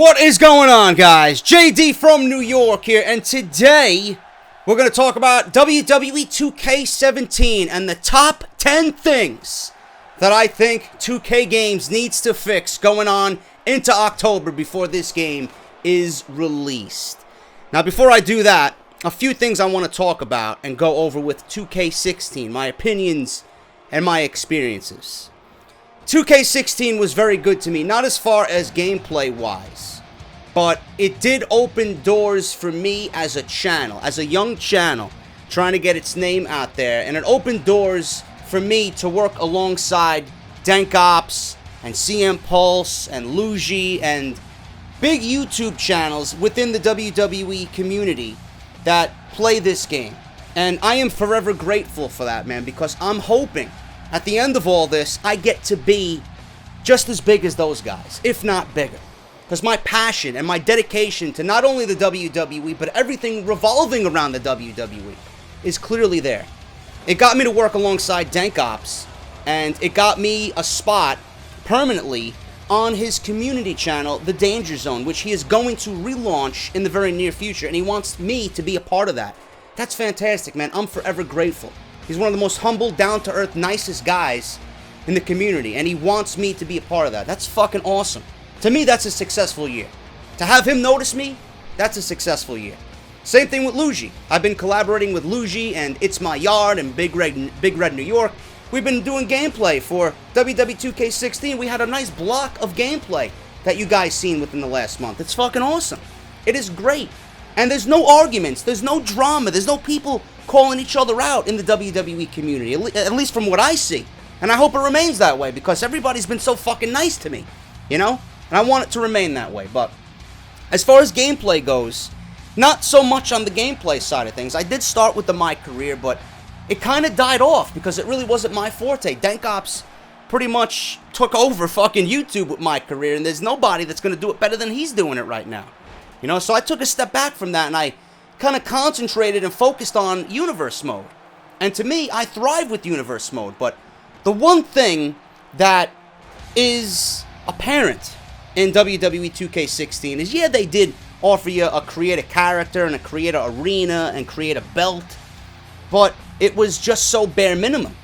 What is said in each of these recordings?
What is going on, guys? JD from New York here, and today we're going to talk about WWE 2K17 and the top 10 things that I think 2K Games needs to fix going on into October before this game is released. Now, before I do that, a few things I want to talk about and go over with 2K16, my opinions and my experiences. 2K16 was very good to me, not as far as gameplay-wise, but it did open doors for me as a channel, as a young channel, trying to get its name out there, and it opened doors for me to work alongside Dank Ops and CM Pulse and Luigi and big YouTube channels within the WWE community that play this game. And I am forever grateful for that, man, because I'm hoping at the end of all this, I get to be just as big as those guys, if not bigger. Because my passion and my dedication to not only the WWE, but everything revolving around the WWE is clearly there. It got me to work alongside Dank Ops, and it got me a spot permanently on his community channel, The Danger Zone, which he is going to relaunch in the very near future, and he wants me to be a part of that. That's fantastic, man. I'm forever grateful. He's one of the most humble, down-to-earth, nicest guys in the community, and he wants me to be a part of that. That's fucking awesome. To me, that's a successful year. To have him notice me, that's a successful year. Same thing with Luigi. I've been collaborating with Luigi and It's My Yard and Big Red New York. We've been doing gameplay for WWE 2K16. We had a nice block of gameplay that you guys seen within the last month. It's fucking awesome. It is great. And there's no arguments. There's no drama. There's no people calling each other out in the WWE community, at least from what I see. And I hope it remains that way because everybody's been so fucking nice to me, you know? And I want it to remain that way. But as far as gameplay goes, not so much on the gameplay side of things. I did start with my career, but it kind of died off because it really wasn't my forte. Dank Ops pretty much took over fucking YouTube with my career, and there's nobody that's going to do it better than he's doing it right now. You know, so I took a step back from that, and I kind of concentrated and focused on universe mode. And to me, I thrive with universe mode, but the one thing that is apparent in WWE 2K16 is, yeah, they did offer you a create a character and a create an arena and create a belt, but it was just so bare minimum.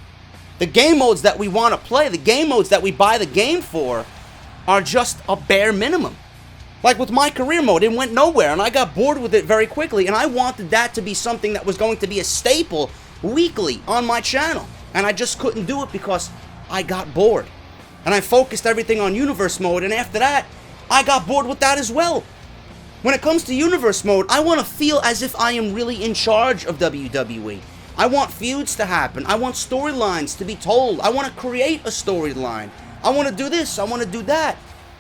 The game modes that we want to play, the game modes that we buy the game for, are just a bare minimum. Like with my career mode, it went nowhere, and I got bored with it very quickly, and I wanted that to be something that was going to be a staple weekly on my channel, and I just couldn't do it because I got bored. And I focused everything on universe mode, and after that, I got bored with that as well. When it comes to universe mode, I want to feel as if I am really in charge of WWE. I want feuds to happen. I want storylines to be told. I want to create a storyline. I want to do this. I want to do that.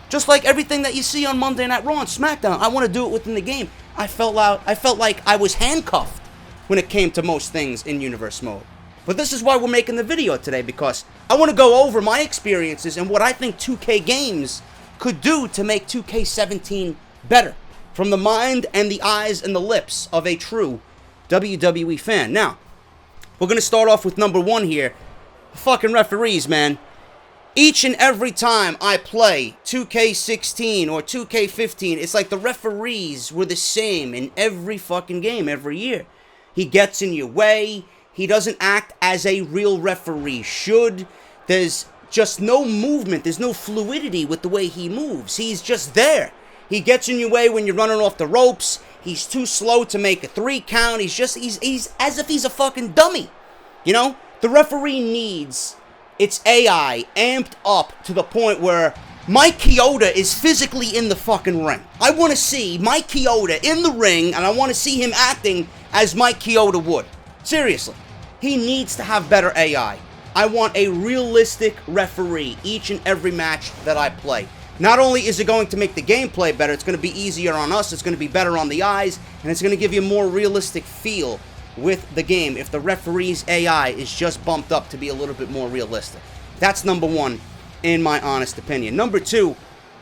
Just like everything that you see on Monday Night Raw and SmackDown, I want to do it within the game. I felt like I was handcuffed when it came to most things in universe mode. But this is why we're making the video today, because I want to go over my experiences and what I think 2K Games could do to make 2K17 better, from the mind and the eyes and the lips of a true WWE fan. Now, we're going to start off with number one here. The fucking referees, man. Each and every time I play 2K16 or 2K15, it's like the referees were the same in every fucking game every year. He gets in your way. He doesn't act as a real referee should. There's just no movement. There's no fluidity with the way he moves. He's just there. He gets in your way when you're running off the ropes. He's too slow to make a 3 count. He's as if he's a fucking dummy. You know? The referee needs its AI amped up to the point where Mike Chioda is physically in the fucking ring. I want to see Mike Chioda in the ring, and I want to see him acting as Mike Chioda would. Seriously. He needs to have better AI. I want a realistic referee each and every match that I play. Not only is it going to make the gameplay better, it's going to be easier on us, it's going to be better on the eyes, and it's going to give you a more realistic feel with the game if the referee's AI is just bumped up to be a little bit more realistic. That's number one, in my honest opinion. Number two,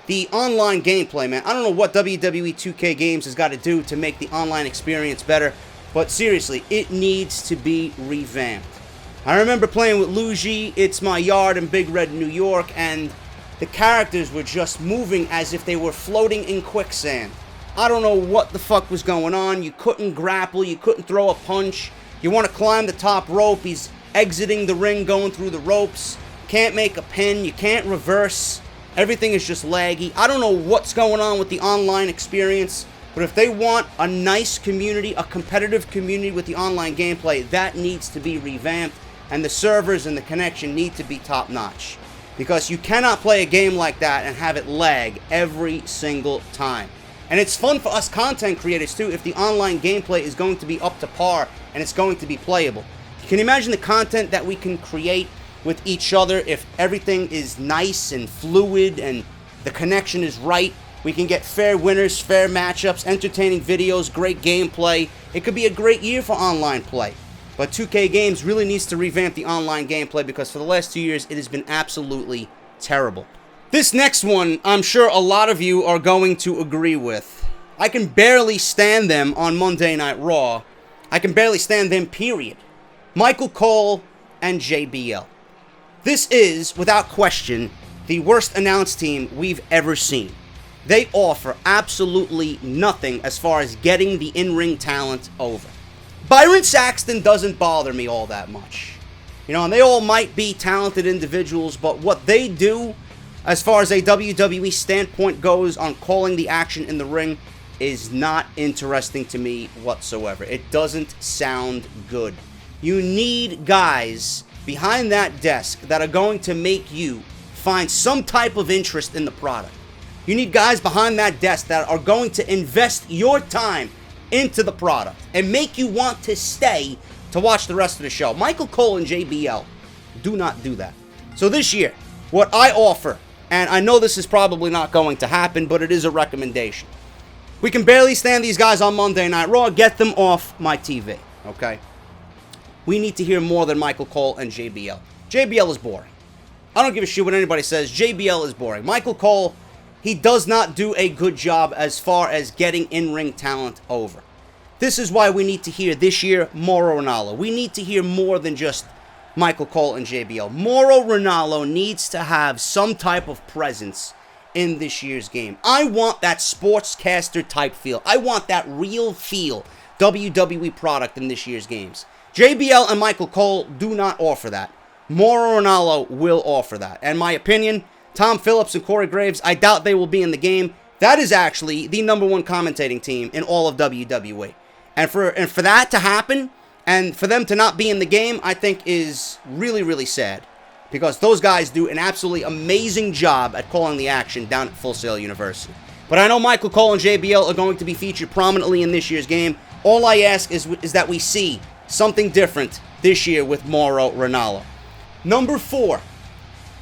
the online gameplay, man. I don't know what WWE 2K Games has got to do to make the online experience better, but seriously, it needs to be revamped. I remember playing with Luigi, It's My Yard, and Big Red New York, and the characters were just moving as if they were floating in quicksand. I don't know what the fuck was going on. You couldn't grapple, you couldn't throw a punch. You want to climb the top rope, he's exiting the ring, going through the ropes. Can't make a pin, you can't reverse. Everything is just laggy. I don't know what's going on with the online experience, but if they want a nice community, a competitive community with the online gameplay, that needs to be revamped, and the servers and the connection need to be top notch. Because you cannot play a game like that and have it lag every single time. And it's fun for us content creators too if the online gameplay is going to be up to par and it's going to be playable. Can you imagine the content that we can create with each other if everything is nice and fluid and the connection is right? We can get fair winners, fair matchups, entertaining videos, great gameplay. It could be a great year for online play. But 2K Games really needs to revamp the online gameplay because for the last 2 years it has been absolutely terrible. This next one, I'm sure a lot of you are going to agree with. I can barely stand them on Monday Night Raw. I can barely stand them, period. Michael Cole and JBL. This is, without question, the worst announced team we've ever seen. They offer absolutely nothing as far as getting the in-ring talent over. Byron Saxton doesn't bother me all that much. You know, and they all might be talented individuals, but what they do, as far as a WWE standpoint goes on calling the action in the ring, is not interesting to me whatsoever. It doesn't sound good. You need guys behind that desk that are going to make you find some type of interest in the product. You need guys behind that desk that are going to invest your time into the product and make you want to stay to watch the rest of the show. Michael Cole and JBL do not do that. So this year, what I offer, and I know this is probably not going to happen, but it is a recommendation. We can barely stand these guys on Monday Night Raw. Get them off my TV, okay? We need to hear more than Michael Cole and JBL. JBL is boring. I don't give a shit what anybody says. JBL is boring. Michael Cole, he does not do a good job as far as getting in-ring talent over. This is why we need to hear this year Mauro Ranallo. We need to hear more than just Michael Cole and JBL. Mauro Ranallo needs to have some type of presence in this year's game. I want that sportscaster type feel. I want that real feel WWE product in this year's games. JBL and Michael Cole do not offer that. Mauro Ranallo will offer that. And my opinion, Tom Phillips and Corey Graves, I doubt they will be in the game. That is actually the #1 commentating team in all of WWE. And for that to happen, and for them to not be in the game, I think is really, really sad. Because those guys do an absolutely amazing job at calling the action down at Full Sail University. But I know Michael Cole and JBL are going to be featured prominently in this year's game. All I ask is that we see something different this year with Mauro Ranallo. Number 4,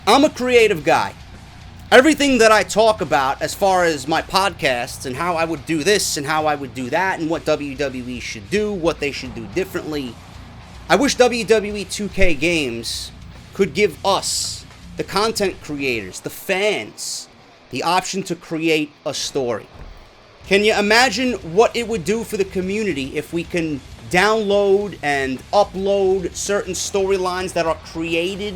I'm a creative guy. Everything that I talk about as far as my podcasts and how I would do this and how I would do that and what WWE should do, what they should do differently, I wish WWE 2K Games could give us, the content creators, the fans, the option to create a story. Can you imagine what it would do for the community if we can download and upload certain storylines that are created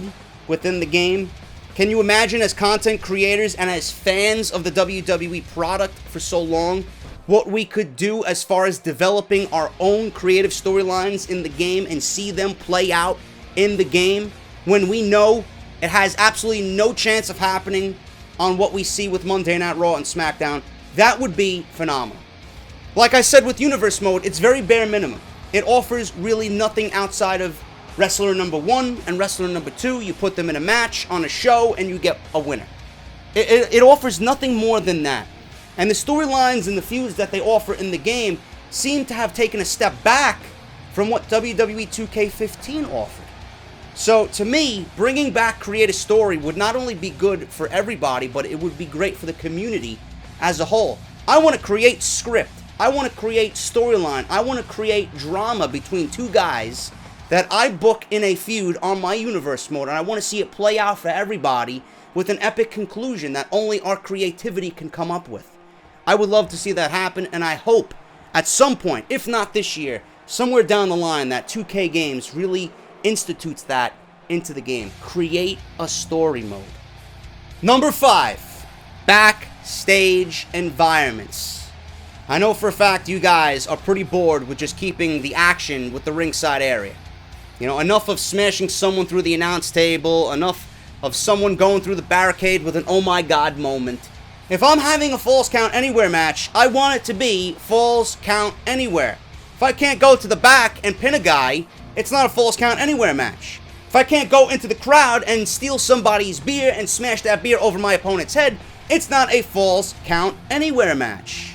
within the game? Can you imagine, as content creators and as fans of the WWE product for so long, what we could do as far as developing our own creative storylines in the game and see them play out in the game when we know it has absolutely no chance of happening on what we see with Monday Night Raw and SmackDown? That would be phenomenal. Like I said with Universe Mode, it's very bare minimum. It offers really nothing outside of wrestler number 1 and wrestler number 2. You put them in a match on a show and you get a winner. It offers nothing more than that. And the storylines and the feuds that they offer in the game seem to have taken a step back from what WWE 2K17 offered. So to me, bringing back Create a Story would not only be good for everybody, but it would be great for the community as a whole. I want to create script. I want to create storyline. I want to create drama between two guys that I book in a feud on my Universe Mode, and I want to see it play out for everybody with an epic conclusion that only our creativity can come up with. I would love to see that happen, and I hope at some point, if not this year, somewhere down the line, that 2K Games really institutes that into the game. Create a story mode. Number 5, backstage environments. I know for a fact you guys are pretty bored with just keeping the action with the ringside area. You know, enough of smashing someone through the announce table, enough of someone going through the barricade with an oh my god moment. If I'm having a Falls Count Anywhere match, I want it to be Falls Count Anywhere. If I can't go to the back and pin a guy, it's not a Falls Count Anywhere match. If I can't go into the crowd and steal somebody's beer and smash that beer over my opponent's head, it's not a Falls Count Anywhere match.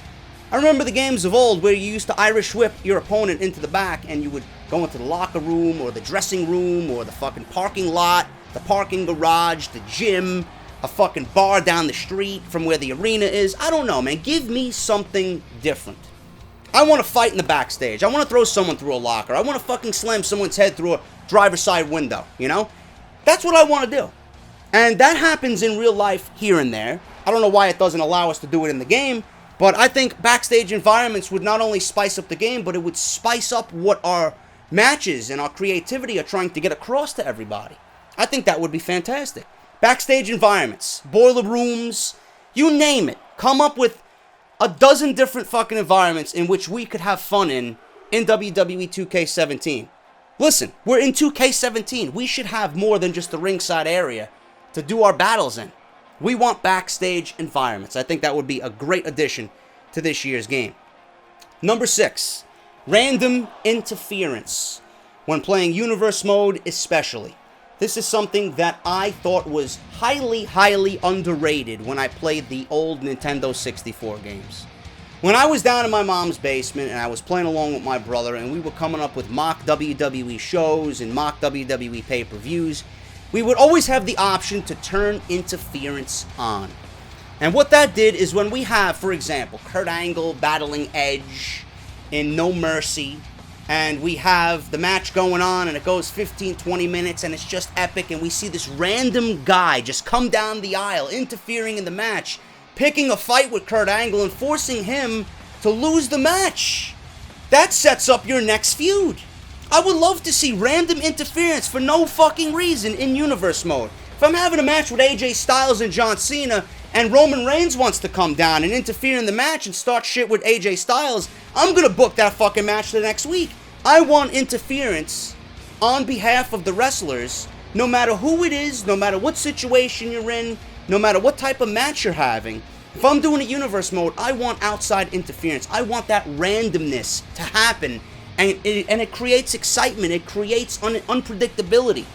I remember the games of old where you used to Irish whip your opponent into the back and you would go into the locker room or the dressing room or the fucking parking lot, the parking garage, the gym, a fucking bar down the street from where the arena is. I don't know, man. Give me something different. I want to fight in the backstage. I want to throw someone through a locker. I want to fucking slam someone's head through a driver's side window, you know? That's what I want to do. And that happens in real life here and there. I don't know why it doesn't allow us to do it in the game, but I think backstage environments would not only spice up the game, but it would spice up what our matches and our creativity are trying to get across to everybody. I think that would be fantastic. Backstage environments, boiler rooms, you name it. Come up with a dozen different fucking environments in which we could have fun in WWE 2K17. Listen, we're in 2K17. We should have more than just the ringside area to do our battles in. We want backstage environments. I think that would be a great addition to this year's game. Number 6, random interference. When playing Universe Mode especially. This is something that I thought was highly, highly underrated when I played the old Nintendo 64 games. When I was down in my mom's basement and I was playing along with my brother and we were coming up with mock WWE shows and mock WWE pay-per-views, we would always have the option to turn interference on. And what that did is when we have, for example, Kurt Angle battling Edge in No Mercy, and we have the match going on and it goes 15-20 minutes and it's just epic, and we see this random guy just come down the aisle interfering in the match, picking a fight with Kurt Angle and forcing him to lose the match. That sets up your next feud. I would love to see random interference for no fucking reason in Universe Mode. If I'm having a match with AJ Styles and John Cena and Roman Reigns wants to come down and interfere in the match and start shit with AJ Styles, I'm gonna book that fucking match the next week. I want interference on behalf of the wrestlers, no matter who it is, no matter what situation you're in, no matter what type of match you're having. If I'm doing a Universe Mode, I want outside interference. I want that randomness to happen, and it creates excitement. It creates unpredictability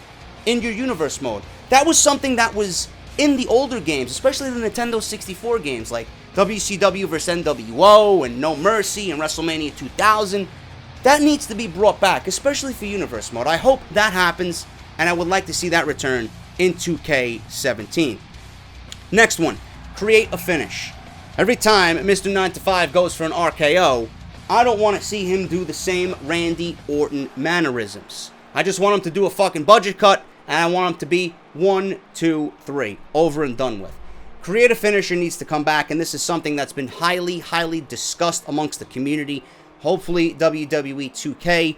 in your Universe Mode. That was something that was in the older games, especially the Nintendo 64 games, like WCW vs. NWO and No Mercy and WrestleMania 2000. That needs to be brought back, especially for Universe Mode. I hope that happens, and I would like to see that return in 2K17. Next one, create a finish. Every time Mr. 9to5 goes for an RKO, I don't want to see him do the same Randy Orton mannerisms. I just want him to do a fucking budget cut, and I want him to be 1, 2, 3, over and done with. Create a finisher needs to come back, and this is something that's been highly, highly discussed amongst the community. Hopefully WWE 2K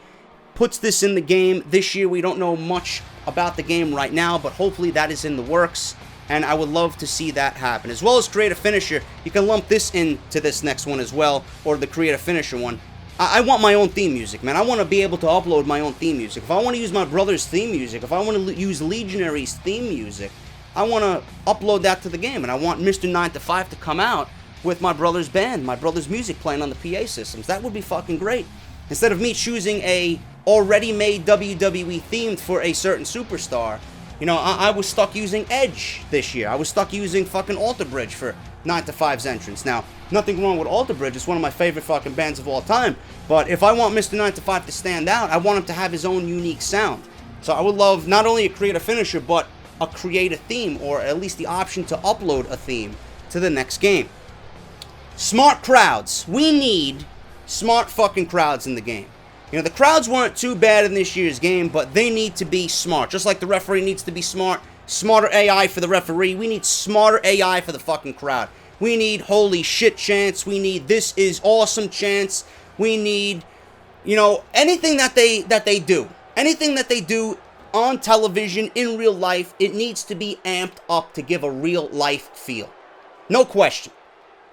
puts this in the game this year. We don't know much about the game right now, but hopefully that is in the works, and I would love to see that happen. As well as create a finisher, you can lump this into this next one as well, or the create a finisher one. I want my own theme music, man. I want to be able to upload my own theme music. If I want to use my brother's theme music, if I want to use Legionary's theme music, I want to upload that to the game, and I want Mr. 9to5 to come out with my brother's band, my brother's music playing on the PA systems. That would be fucking great. Instead of me choosing a already made WWE themed for a certain superstar, you know, I was stuck using Edge this year. I was stuck using fucking Alter Bridge for 9to5's entrance. Now, nothing wrong with Alter Bridge. It's one of my favorite fucking bands of all time. But if I want Mr. 9to5 to stand out, I want him to have his own unique sound. So I would love not only a create a finisher, but a create a theme, or at least the option to upload a theme to the next game. Smart crowds. We need smart fucking crowds in the game. You know, the crowds weren't too bad in this year's game, but they need to be smart. Just like the referee needs to be smart. Smarter AI for the referee. We need smarter AI for the fucking crowd. We need holy shit chants. We need this is awesome chants. We need, you know, anything that they do. Anything that they do on television, in real life, it needs to be amped up to give a real life feel. No question.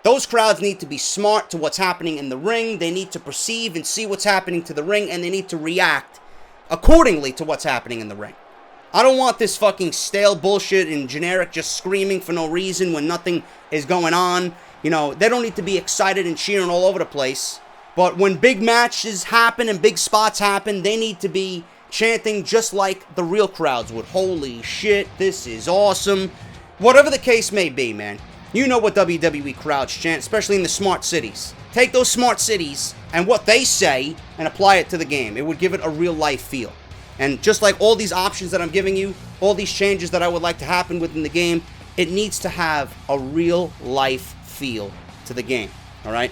Those crowds need to be smart to what's happening in the ring. They need to perceive and see what's happening to the ring, and they need to react accordingly to what's happening in the ring. I don't want this fucking stale bullshit and generic just screaming for no reason when nothing is going on. You know, they don't need to be excited and cheering all over the place. But when big matches happen and big spots happen, they need to be chanting just like the real crowds would. Holy shit, this is awesome. Whatever the case may be, man. You know what WWE crowds chant, especially in the smart cities. Take those smart cities and what they say and apply it to the game. It would give it a real life feel. And just like all these options that I'm giving you, all these changes that I would like to happen within the game, it needs to have a real life feel to the game, alright?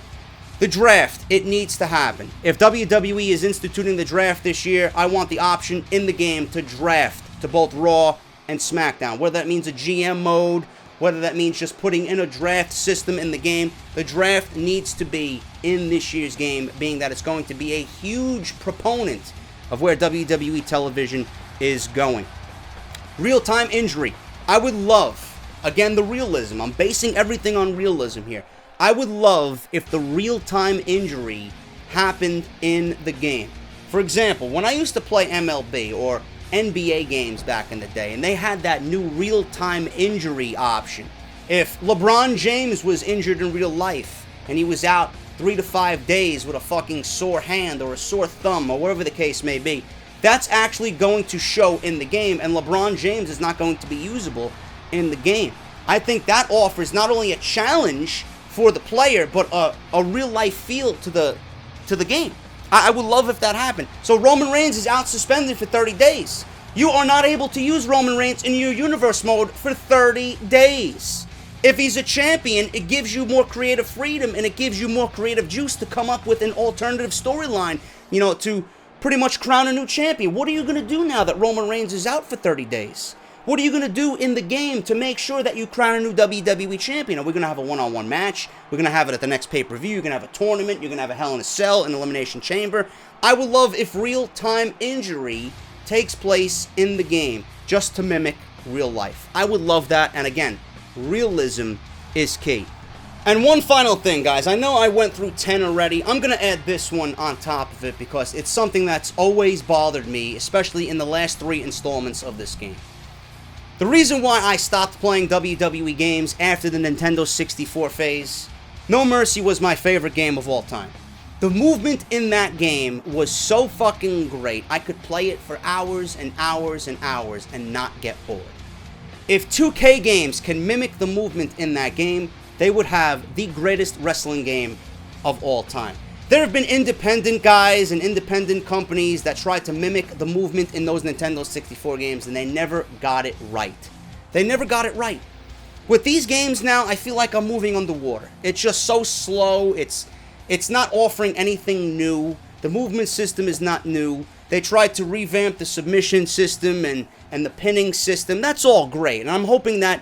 The draft, it needs to happen. If WWE is instituting the draft this year, I want the option in the game to draft to both Raw and SmackDown. Whether that means a GM mode, whether that means just putting in a draft system in the game, the draft needs to be in this year's game, being that it's going to be a huge proponent of where WWE television is going. Real-time injury. I would love, again, the realism. I'm basing everything on realism here. I would love if the real-time injury happened in the game. For example, when I used to play MLB or NBA games back in the day, and they had that new real-time injury option. If LeBron James was injured in real life, and he was out 3 to 5 days with a fucking sore hand or a sore thumb or whatever the case may be, that's actually going to show in the game, and LeBron James is not going to be usable in the game. I think that offers not only a challenge for the player, but a real-life feel to the game. I would love if that happened. So Roman Reigns is out suspended for 30 days. You are not able to use Roman Reigns in your universe mode for 30 days. If he's a champion, it gives you more creative freedom and it gives you more creative juice to come up with an alternative storyline, you know, to pretty much crown a new champion. What are you going to do now that Roman Reigns is out for 30 days? What are you going to do in the game to make sure that you crown a new WWE champion? Are we going to have a one-on-one match? We're going to have it at the next pay-per-view. You're going to have a tournament. You're going to have a Hell in a Cell, an Elimination Chamber. I would love if real-time injury takes place in the game just to mimic real life. I would love that. And again, realism is key. And one final thing, guys. I know I went through 10 already. I'm going to add this one on top of it because it's something that's always bothered me, especially in the last 3 installments of this game. The reason why I stopped playing WWE games after the Nintendo 64 phase, No Mercy was my favorite game of all time. The movement in that game was so fucking great, I could play it for hours and hours and hours and not get bored. If 2K games can mimic the movement in that game, they would have the greatest wrestling game of all time. There have been independent guys and independent companies that tried to mimic the movement in those Nintendo 64 games, and they never got it right. They never got it right. With these games now, I feel like I'm moving underwater. It's just so slow. It's not offering anything new. The movement system is not new. They tried to revamp the submission system and the pinning system. That's all great, and I'm hoping that,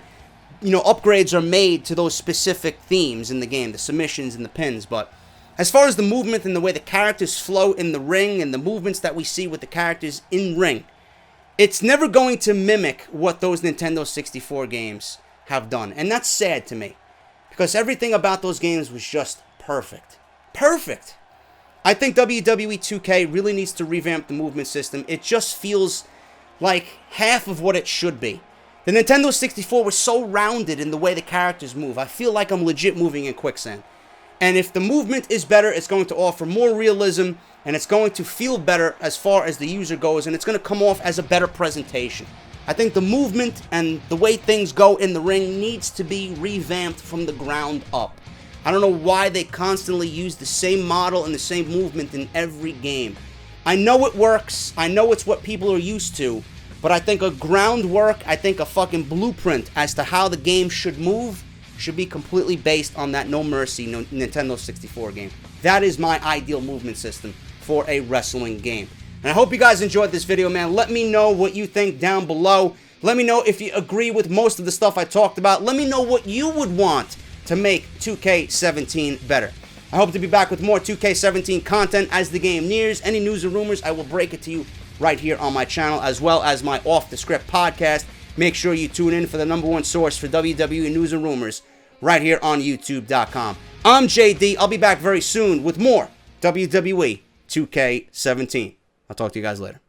you know, upgrades are made to those specific themes in the game, the submissions and the pins, but as far as the movement and the way the characters flow in the ring and the movements that we see with the characters in ring, it's never going to mimic what those Nintendo 64 games have done. And that's sad to me, because everything about those games was just perfect. Perfect! I think WWE 2K really needs to revamp the movement system. It just feels like half of what it should be. The Nintendo 64 was so rounded in the way the characters move. I feel like I'm legit moving in quicksand. And if the movement is better, it's going to offer more realism, and it's going to feel better as far as the user goes, and it's going to come off as a better presentation. I think the movement and the way things go in the ring needs to be revamped from the ground up. I don't know why they constantly use the same model and the same movement in every game. I know it works, I know it's what people are used to, but I think a groundwork, I think a fucking blueprint as to how the game should move should be completely based on that No Mercy Nintendo 64 game. That is my ideal movement system for a wrestling game. And I hope you guys enjoyed this video, man. Let me know what you think down below. Let me know if you agree with most of the stuff I talked about. Let me know what you would want to make 2K17 better. I hope to be back with more 2K17 content as the game nears. Any news or rumors, I will break it to you right here on my channel, as well as my Off the Script podcast. Make sure you tune in for the #1 source for WWE news and rumors right here on YouTube.com. I'm JD. I'll be back very soon with more WWE 2K17. I'll talk to you guys later.